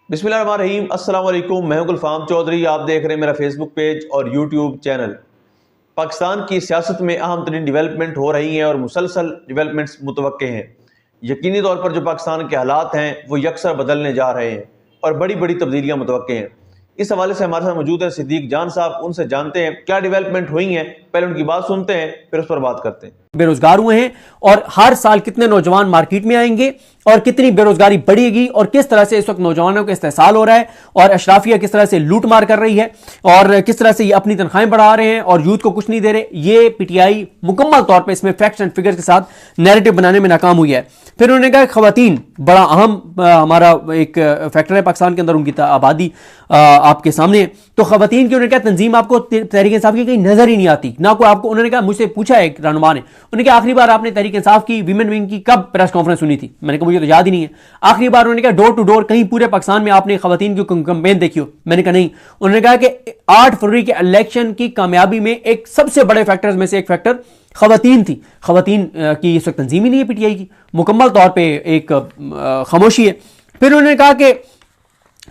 बिस्मिल्लाहिर्रहमानिर्रहीम, अस्सलाम वालेकुम। मैं हूं गुलफाम चौधरी। आप देख रहे हैं मेरा फेसबुक पेज और यूट्यूब चैनल। पाकिस्तान की सियासत में अहम तरीन डेवलपमेंट हो रही हैं और मुसलसल डेवलपमेंट्स मुतवक्के हैं। यकीनी तौर पर जो पाकिस्तान के हालात हैं वो यकसर बदलने जा रहे हैं और बड़ी बड़ी तब्दीलियाँ मुतवक्के हैं। इस हवाले से हमारे साथ मौजूद हैं सिद्दीक जान साहब। उनसे जानते हैं क्या डेवलपमेंट हुई हैं, पहले उनकी बात सुनते हैं फिर उस पर बात करते हैं। बेरोजगार हुए हैं और हर साल कितने नौजवान मार्केट में आएंगे और कितनी बेरोजगारी बढ़ेगी और किस तरह से इस वक्त नौजवानों का इस्तेसाल हो रहा है और अशराफिया किस तरह से लूट मार कर रही है और किस तरह से ये अपनी तनख्वाहें बढ़ा रहे हैं और यूथ को कुछ नहीं दे रहे। ये पीटीआई मुकम्मल तौर पर इसमें फैक्ट्स एंड फिगर्स के साथ नैरेटिव बनाने में नाकाम हुई है। फिर उन्होंने कहा खवातीन बड़ा अहम हमारा एक फैक्टर है पाकिस्तान के अंदर, उनकी आबादी आपके सामने। तो खवातीन की उन्होंने कहा तंजीम आपको तहरीक इंसाफ की कहीं नजर ही नहीं आती ना कोई आपको। उन्होंने कहा, मुझसे पूछा एक रहनुमा ने, उन्होंने कहा आखिरी बार आपने तहरीक इंसाफ की विमेन विंग की कब प्रेस कॉन्फ्रेंस सुनी थी? मैंने कहा मुझे तो याद ही नहीं है। आखिरी बार उन्होंने कहा डोर टू डोर कहीं पूरे पाकिस्तान में आपने खवातीन की कैंपेन देखी हो? मैंने कहा नहीं। उन्होंने कहा कि 8 फरवरी के इलेक्शन की कामयाबी में एक सबसे बड़े फैक्टर्स में से एक फैक्टर खवातीन थी। खवातीन की इस वक्त तंजीम ही नहीं है पीटीआई की, मुकम्मल तौर पे एक खामोशी है। फिर उन्होंने कहा कि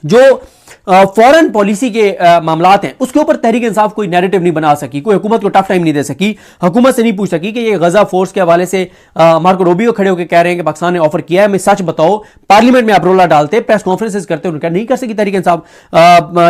जो फॉरेन पॉलिसी के मामलात हैं उसके ऊपर तहरीक इंसाफ कोई नैरेटिव नहीं बना सकी, कोई हुकूमत को टफ टाइम नहीं दे सकी, हुकूमत से नहीं पूछ सकी कि ये गजा फोर्स के हवाले से मार्को रूबियो खड़े होकर कह रहे हैं कि पाकिस्तान ने ऑफर किया है, मैं सच बताओ। पार्लियामेंट में आप रोला डालते, प्रेस कॉन्फ्रेंसेस करते, उनका नहीं कर सकी तहरीक इंसाफ।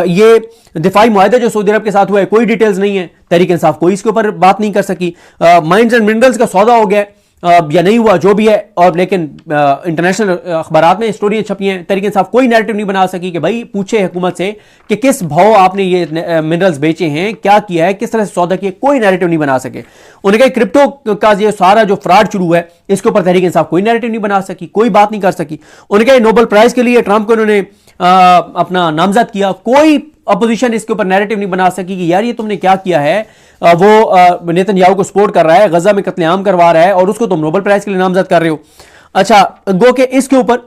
ये दिफाई मुआहदा जो सऊदी अरब के साथ हुआ है कोई डिटेल्स नहीं है, तहरीक इंसाफ कोई इसके ऊपर बात नहीं कर सकी। माइंस एंड मिनरल्स का सौदा हो गया या नहीं हुआ जो भी है, और लेकिन इंटरनेशनल अखबारात में स्टोरियां छपी हैं, तहरीक इंसाफ कोई नैरेटिव नहीं बना सकी कि भाई पूछे हुकूमत से कि किस भाव आपने ये मिनरल्स बेचे हैं, क्या किया है, किस तरह से सौदा किया, कोई नैरेटिव नहीं बना सके। उन्होंने कहा क्रिप्टो का ये सारा जो फ्रॉड शुरू है इसके ऊपर तहरीक इंसाफ कोई नैरेटिव नहीं बना सकी, कोई बात नहीं कर सकी। उन्होंने कहा नोबेल प्राइज के लिए ट्रंप को उन्होंने अपना नामजद किया, कोई अपोजिशन इसके ऊपर नैरेटिव नहीं बना सकी कि यार ये तुमने क्या किया है। वो नेतन्याहू को सपोर्ट कर रहा है, गजा में कत्लेआम करवा रहा है और उसको तुम नोबेल प्राइज के लिए नामजद कर रहे हो। अच्छा, गो के इसके ऊपर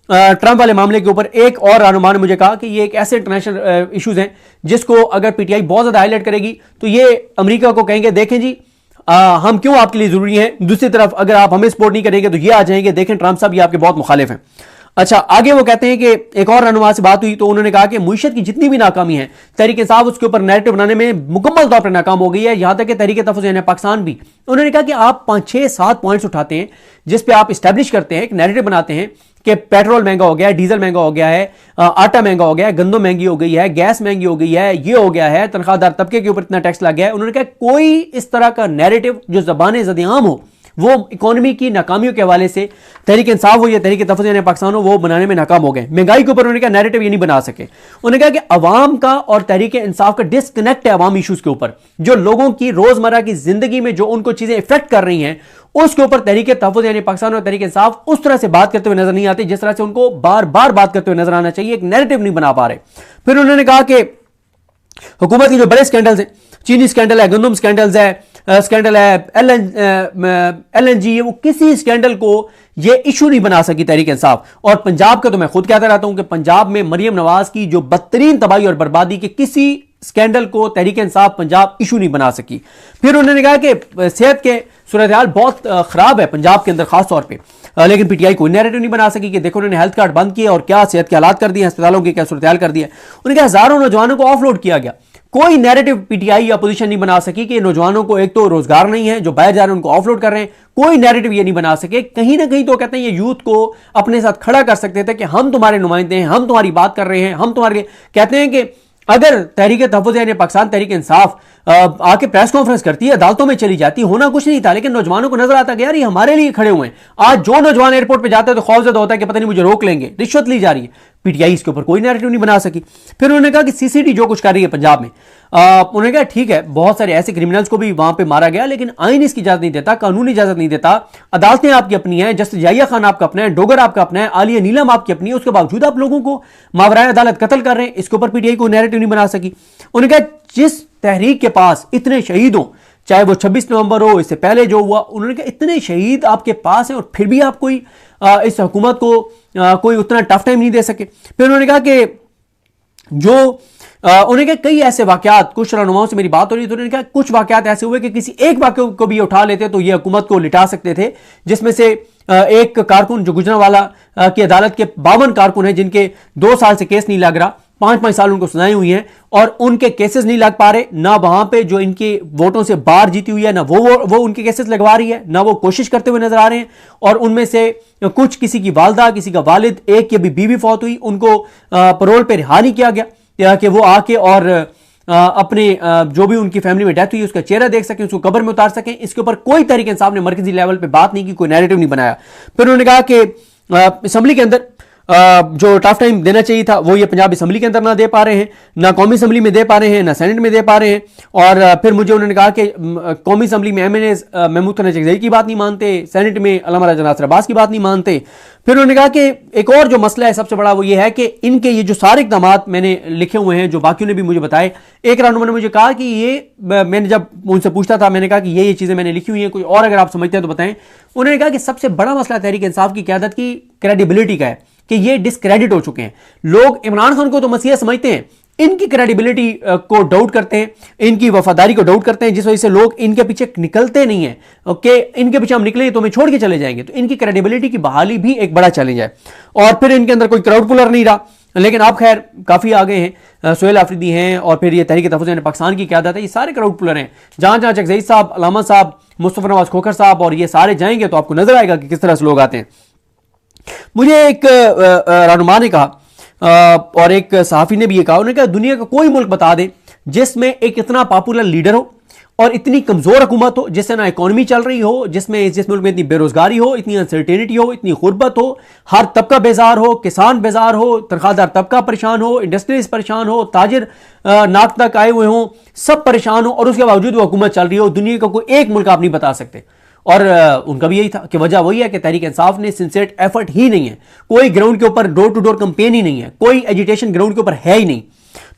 ट्रंप वाले मामले के ऊपर एक और रहनुमा ने मुझे कहा कि ये एक ऐसे इंटरनेशनल इश्यूज हैं जिसको अगर पीटीआई बहुत ज्यादा हाईलाइट करेगी तो ये अमेरिका को कहेंगे देखें जी हम क्यों आपके लिए जरूरी हैं। दूसरी तरफ अगर आप हमें सपोर्ट नहीं करेंगे तो ये आ जाएंगे देखें ट्रंप साहब ये आपके बहुत मुखालिफ हैं। अच्छा, आगे वो कहते हैं कि एक और रहनुमा से बात हुई तो उन्होंने कहा कि मुईशत की जितनी भी नाकामी है तहरीक इंसाफ उसके ऊपर नैरेटिव बनाने में मुकम्मल तौर पर नाकाम हो गई है, यहां तक कि तहरीक तहफ़्फ़ुज़ यानी पाकिस्तान भी। उन्होंने कहा कि आप 5, 6, 7 पॉइंट्स उठाते हैं जिस पे आप इस्टेब्लिश करते हैं, एक नैरेटिव बनाते हैं कि पेट्रोल महंगा हो गया है, डीजल महंगा हो गया है, आटा महंगा हो गया है, गंदम महंगी हो गई है, गैस महंगी हो गई है, ये हो गया है, तनख्वाहदार तबके के ऊपर इतना टैक्स लग गया है। उन्होंने कहा कोई इस तरह का नैरेटिव जो ज़बान ज़द-ए-आम हो, वो इकोनॉमी की नाकामियों के हवाले से तहरीक इंसाफ हो या तहरीक तहफ़्फ़ुज़ यानी पाकिस्तान हो, वो बनाने में नाकाम हो गए। महंगाई के ऊपर उन्होंने कहा नैरेटिव ये नहीं बना सके। उन्होंने कहा कि अवाम का और तहरीक इंसाफ का डिस्कनेक्ट है अवाम इशूज़ के ऊपर, जो लोगों की रोज़मर्रा की जिंदगी में जो उनको चीज़ें इफेक्ट कर रही हैं उसके ऊपर तहरीक तहफ़्फ़ुज़ यानी पाकिस्तान और तहरीक इंसाफ उस तरह से बात करते हुए नजर नहीं आते जिस तरह से उनको बार बार बात करते हुए नजर आना चाहिए, एक नैरेटिव नहीं बना पा रहे। फिर उन्होंने कहा कि हुकूमत के जो बड़े स्कैंडल्स हैं, चीनी स्कैंडल है, गंदम स्कैंडल्स है, स्कैंडल है एलएनजी, ये वो किसी स्कैंडल को ये इशू नहीं बना सकी तहरीक इंसाफ। और पंजाब का तो मैं खुद कहता रहता हूं कि पंजाब में मरियम नवाज की जो बदतरीन तबाही और बर्बादी के किसी स्कैंडल को तहरीक इंसाफ पंजाब इशू नहीं बना सकी। फिर उन्होंने कहा कि सेहत के सूरत हाल बहुत खराब है पंजाब के अंदर खास तौर पर, लेकिन पीटीआई कोई नैरेटिव नहीं बना सकी कि देखो उन्होंने हेल्थ कार्ड बंद किए और क्या सेहत के हालात कर दिए, अस्पतालों की क्या सूरत हाल कर दिया। उन्होंने कहा हजारों नौजवानों को ऑफलोड किया गया, कोई नैरेटिव पीटीआई या अपोजिशन नहीं बना सकी कि नौजवानों को एक तो रोजगार नहीं है, जो बाहर जा रहे हैं उनको ऑफलोड कर रहे हैं, कोई नैरेटिव ये नहीं बना सके। कहीं ना कहीं तो कहते हैं ये यूथ को अपने साथ खड़ा कर सकते थे कि हम तुम्हारे नुमाइंदे हैं, हम तुम्हारी बात कर रहे हैं, हम तुम्हारे कहते हैं कि अगर तहरीक तहफ़्फ़ुज़ यानी पाकिस्तान तहरीक इंसाफ आके प्रेस कॉन्फ्रेंस करती है, अदालतों में चली जाती, होना कुछ नहीं था, लेकिन नौजवानों को नजर आता कि यार ये हमारे लिए खड़े हुए हैं। आज जो नौजवान एयरपोर्ट पे जाता है तो खौफजदा होता है कि पता नहीं मुझे रोक लेंगे, रिश्वत ली जा रही है। पीटीआई इसके ऊपर कोई नैरेटिव नहीं बना सकी। फिर उन्होंने कहा कि सीसीडी जो कुछ कर रही है पंजाब में, उन्होंने कहा ठीक है बहुत सारे ऐसे क्रिमिनल्स को भी वहां पे मारा गया, लेकिन आईन इसकी इजाजत नहीं देता, कानूनी इजाजत नहीं देता, अदालतें आपकी अपनी हैं, जस्टिस याहिया खान आपका अपना है, डोगर आपका अपना है, आलिया नीलम आपकी अपनी है, उसके बावजूद आप लोगों को मावराए अदालत कत्ल कर रहे हैं। इसके ऊपर पीटीआई को नैरेटिव नहीं बना सकी। उन्होंने कहा जिस तहरीक के पास इतने शहीद हो, चाहे वो 26 नवंबर हो, इससे पहले जो हुआ, उन्होंने कहा इतने शहीद आपके पास हैं और फिर भी आप कोई इस हुकूमत को कोई उतना टफ टाइम नहीं दे सके। फिर उन्होंने कहा कि जो उन्होंने कहा कई ऐसे वाकयात, कुछ रहनुमाओं से मेरी बात हो रही तो उन्होंने कहा कुछ वाकयात ऐसे हुए कि किसी एक वाकये को भी उठा लेते तो ये हुकूमत को लिटा सकते थे, जिसमें से एक कारकुन जो गुजरांवाला की अदालत के 52 कारकुन हैं जिनके 2 साल से केस नहीं लग रहा, 5-5 साल उनको सजाएं हुई हैं और उनके केसेस नहीं लग पा रहे, ना वहां पे जो इनके वोटों से बाहर जीती हुई है ना वो उनके केसेस लगवा रही है, ना वो कोशिश करते हुए नजर आ रहे हैं। और उनमें से कुछ, किसी की वालदा, किसी का वालिद, एक की अभी बीवी फौत हुई, उनको पैरोल पे रिहा नहीं किया गया कि वो आके और अपने जो भी उनकी फैमिली में डेथ हुई उसका चेहरा देख सकें, उसको कब्र में उतार सकें। इसके ऊपर कोई तरीके इंसाफ ने मरकजी लेवल पे बात नहीं की, कोई नैरेटिव नहीं बनाया। फिर उन्होंने कहा कि असम्बली के अंदर जो टफ टाइम देना चाहिए था वो ये पंजाब असम्बली के अंदर ना दे पा रहे हैं, ना कौमी असम्बली में दे पा रहे हैं, ना सेनेट में दे पा रहे हैं। और फिर मुझे उन्होंने कहा कि कौमी असम्बली में MNAs महमूद खान चकज़ई की बात नहीं मानते, सेनेट में अल्लामा राजा नासिर अब्बास की बात नहीं मानते। फिर उन्होंने कहा कि एक और जो मसला है सबसे बड़ा वो ये है कि इनके ये जो सारे इक़दामात मैंने लिखे हुए हैं, जो बाकियों ने भी मुझे बताए, एक रहनुमा ने मुझे कहा कि ये, मैंने जब उनसे पूछता था मैंने कहा कि ये चीज़ें मैंने लिखी हुई हैं, कोई और अगर आप समझते हैं तो बताएं। उन्होंने कहा कि सबसे बड़ा मसला तहरीक इंसाफ की क़यादत की क्रेडिबिलिटी का है कि ये डिस्क्रेडिट हो चुके हैं। लोग इमरान खान को तो मसीहा समझते हैं, इनकी क्रेडिबिलिटी को डाउट करते हैं, इनकी वफादारी को डाउट करते हैं, जिस वजह से लोग इनके पीछे निकलते नहीं हैं। ओके, इनके पीछे हम निकलेंगे तो हमें छोड़ के चले जाएंगे। तो इनकी क्रेडिबिलिटी की बहाली भी एक बड़ा चैलेंज है। और फिर इनके अंदर कोई क्राउड पुलर नहीं रहा, लेकिन आप खैर काफ़ी आगे हैं। सोहेल आफरीदी हैं और फिर ये तहरीक तहफ़्फ़ुज़ पाकिस्तान की क़यादत है, ये सारे क्राउड पुलर हैं। जहाँ जहाँ चकज़ई साहब, अलामा साहब, मुस्तफ़ा नवाज खोखर साहब और ये सारे जाएंगे तो आपको नजर आएगा कि किस तरह से लोग आते हैं। मुझे एक रहनुमा ने कहा और एक सहाफ़ी ने भी ये कहा, उन्होंने कहा दुनिया का कोई मुल्क बता दे जिसमें एक इतना पॉपुलर लीडर हो और इतनी कमज़ोर हुकूमत हो, जिससे ना इकॉनमी चल रही हो, जिस मुल्क में इतनी बेरोजगारी हो, इतनी अनसर्टेनिटी हो, इतनी गुर्बत हो, हर तबका बेजार हो, किसान बेजार हो, तनख्वाहदार तबका परेशान हो, इंडस्ट्रीज परेशान हो, ताजिर नाक तक आए हुए हों, सब परेशान हो और उसके बावजूद वो हुकूमत चल रही हो। दुनिया का कोई एक मुल्क आप नहीं बता सकते। और उनका भी यही था कि वजह वही है कि तहरीक इंसाफ ने सिंसियर एफर्ट ही नहीं है, कोई ग्राउंड के ऊपर डोर टू डोर कंपेन ही नहीं है, कोई एजिटेशन ग्राउंड के ऊपर है ही नहीं।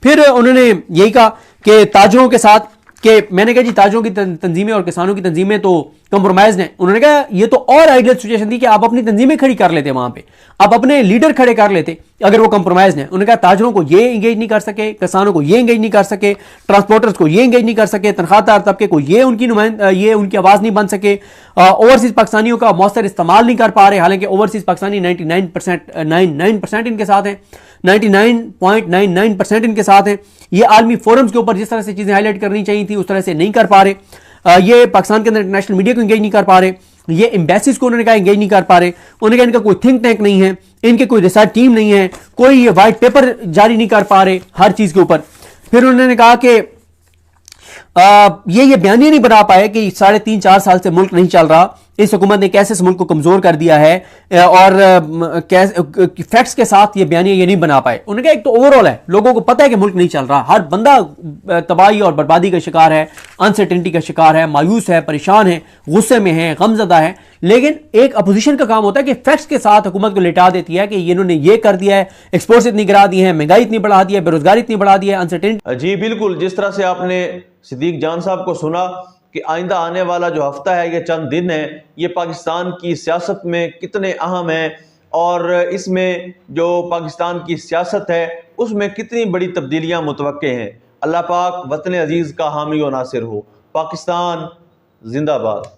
फिर उन्होंने यही कहा कि ताजरों के साथ, कि मैंने कहा जी ताजरों की तंजीमें और किसानों की तंजीमें तो कंप्रोमाइज हैं। उन्होंने कहा ये तो और आइडियल सिचुएशन थी कि आप अपनी तंजीमें खड़ी कर लेते, वहां पे आप अपने लीडर खड़े कर लेते अगर वो कंप्रोमाइज हैं। उन्होंने कहा ताजरों को ये इंगेज नहीं कर सके, किसानों को ये इंगेज नहीं कर सके, ट्रांसपोर्टर्स को ये इंगेज नहीं कर सके, तनख्वाहदार तबके को ये उनकी आवाज नहीं बन सके, ओवरसीज पाकिस्तानियों का मौसर इस्तेमाल नहीं कर पा रहे, हालांकि ओवरसीज पाकिस्तानी 99% इनके साथ हैं, 99.99% इनके साथ हैं। ये आलमी फोरम्स के ऊपर जिस तरह से चीजें हाईलाइट करनी चाहिए थी उस तरह से नहीं कर पा रहे। ये पाकिस्तान के अंदर इंटरनेशनल मीडिया को इंगेज नहीं कर पा रहे, ये एम्बेसीज को उन्होंने कहा इंगेज नहीं कर पा रहे। उन्होंने कहा इनका कोई थिंक टैंक नहीं है, इनके कोई रिसर्च टीम नहीं है, कोई ये वाइट पेपर जारी नहीं कर पा रहे हर चीज के ऊपर। फिर उन्होंने कहा कि ये बयानिया नहीं बना पाए कि 3.5-4 साल से मुल्क नहीं चल रहा, इस हुकूमत ने कैसे इस मुल्क को कमजोर कर दिया है, और फैक्ट्स के साथ ये बयानिया ये नहीं बना पाए। उन्होंने कहा एक तो ओवरऑल है, लोगों को पता है कि मुल्क नहीं चल रहा, हर बंदा तबाही और बर्बादी का शिकार है, अनसर्टेनिटी का शिकार है, मायूस है, परेशान है, गुस्से में है, गमजदा है। लेकिन एक अपोजिशन का काम होता है कि फैक्ट्स के साथ हुकूमत को लेटा देती है कि इन्होंने ये कर दिया है, एक्सपोर्ट्स इतनी गिरा दी है, महंगाई इतनी बढ़ा दी है, बेरोजगारी इतनी बढ़ा दी है, अनसर्टेनिटी। जी बिल्कुल, जिस तरह से आपने सिद्दीक जान साहब को सुना कि आइंदा आने वाला जो हफ्ता है, ये चंद दिन है, ये पाकिस्तान की सियासत में कितने अहम है और इसमें जो पाकिस्तान की सियासत है उसमें कितनी बड़ी तब्दीलियां मुतवक्के हैं। अल्लाह पाक वतन अजीज़ का हामी और नासिर हो। पाकिस्तान जिंदाबाद।